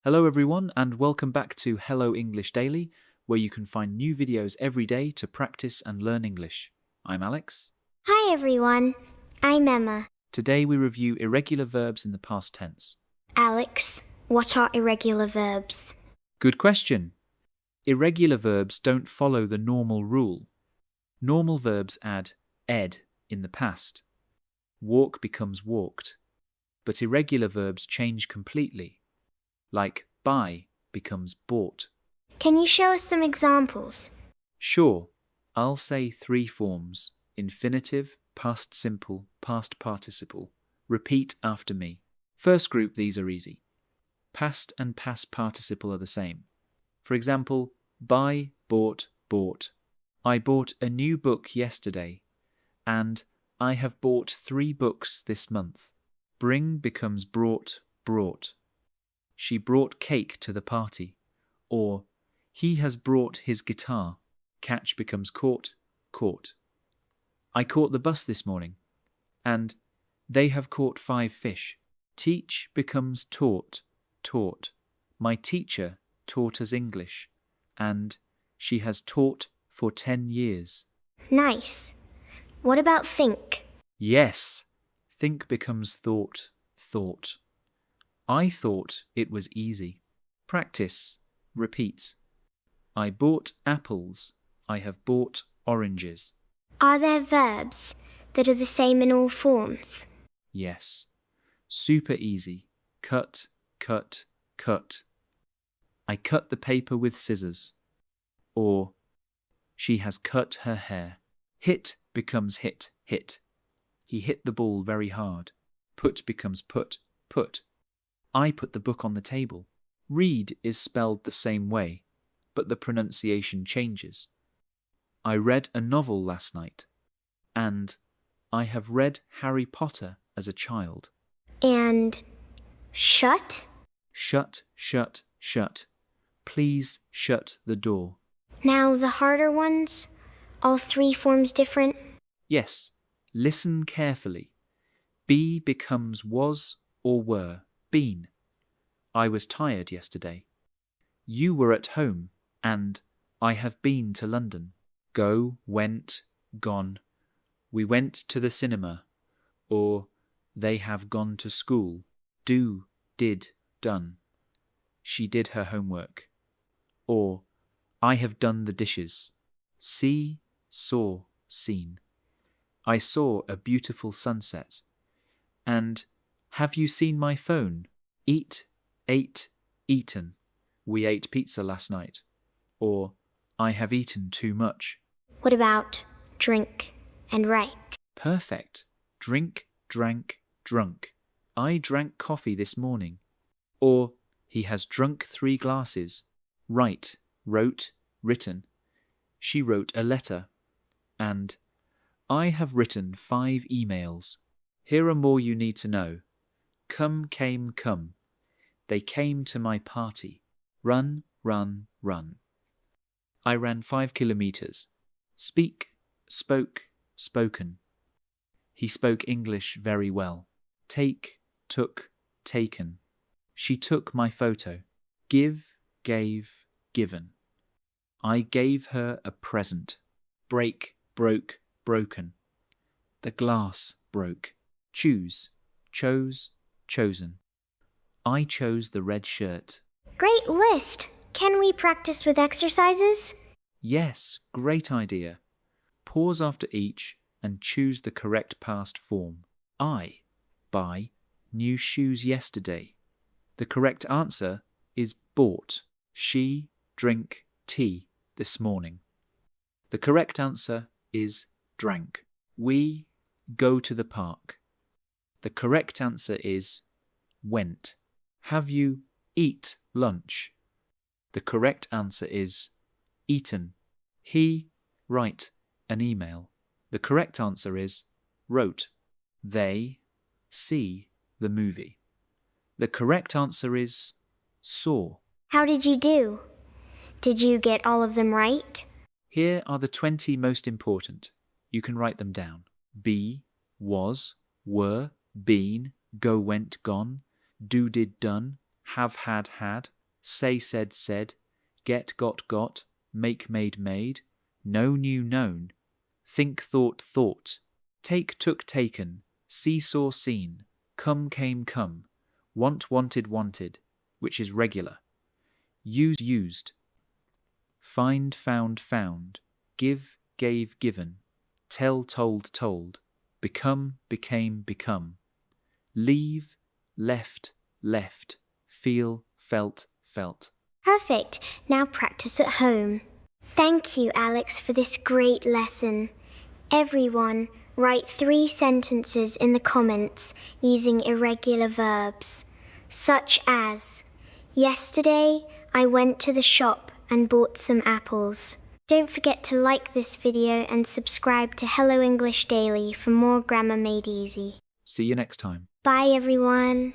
Hello everyone and welcome back to Hello English Daily, where you can find new videos every day to practice and learn English. I'm Alex. Hi everyone, I'm Emma. Today we review irregular verbs in the past tense. Alex, what are irregular verbs? Good question. Irregular verbs don't follow the normal rule. Normal verbs add ed in the past. Walk becomes walked. But irregular verbs change completely. Like buy becomes bought. Can you show us some examples? Sure, I'll say 3 forms: infinitive, past simple, past participle. Repeat after me. First group, these are easy. Past and past participle are the same. For example, buy, bought, bought. I bought a new book yesterday, and I have bought 3 books this month. Bring becomes brought, brought. She brought cake to the party. Or, he has brought his guitar. Catch becomes caught, caught. I caught the bus this morning. And they have caught 5 fish. Teach becomes taught, taught. My teacher taught us English. And she has taught for 10 years. Nice. What about think? Yes. Think becomes thought, thought. I thought it was easy. Practice. Repeat. I bought apples. I have bought oranges. Are there verbs that are the same in all forms? Yes. Super easy. Cut, cut, cut. I cut the paper with scissors. Or, she has cut her hair. Hit becomes hit, hit. He hit the ball very hard. Put becomes put, put. I put the book on the table. Read is spelled the same way, but the pronunciation changes. I read a novel last night, and I have read Harry Potter as a child. And shut? Shut, shut, shut. Please shut the door. Now the harder ones? All 3 forms different? Yes, listen carefully. Be becomes was or were. Been. I was tired yesterday. You were at home, and I have been to London. Go, went, gone. We went to the cinema. Or, they have gone to school. Do, did, done. She did her homework. Or, I have done the dishes. See, saw, seen. I saw a beautiful sunset. And, have you seen my phone? Eat, ate, eaten. We ate pizza last night. Or, I have eaten too much. What about drink and write? Perfect. Drink, drank, drunk. I drank coffee this morning. Or, he has drunk 3 glasses. Write, wrote, written. She wrote a letter. And, I have written 5 emails. Here are more you need to know. Come, came, come. They came to my party. Run, run, run. I ran 5 kilometers. Speak, spoke, spoken. He spoke English very well. Take, took, taken. She took my photo. Give, gave, given. I gave her a present. Break, broke, broken. The glass broke. Choose, chose, chosen. I chose the red shirt. Great list! Can we practice with exercises? Yes, great idea. Pause after each and choose the correct past form. I buy new shoes yesterday. The correct answer is bought. She drink tea this morning. The correct answer is drank. We go to the park. The correct answer is went. Have you eat lunch? The correct answer is eaten. He write an email. The correct answer is wrote. They see the movie. The correct answer is saw. How did you do? Did you get all of them right? Here are the 20 most important. You can write them down. Be, was, were, been, go, went, gone, do, did, done, have had, say said said, get got, make made, know knew known, think thought, take took taken, seesaw seen, come came come, want wanted, which is regular, used, find found, give gave given, tell told, become became become, leave left, feel felt. Perfect. Now practice at home. Thank you, Alex, for this great lesson. Everyone, write 3 sentences in the comments using irregular verbs, such as, yesterday I went to the shop and bought some apples. Don't forget to like this video and subscribe to Hello English Daily for more grammar made easy. See you next time. Bye, everyone.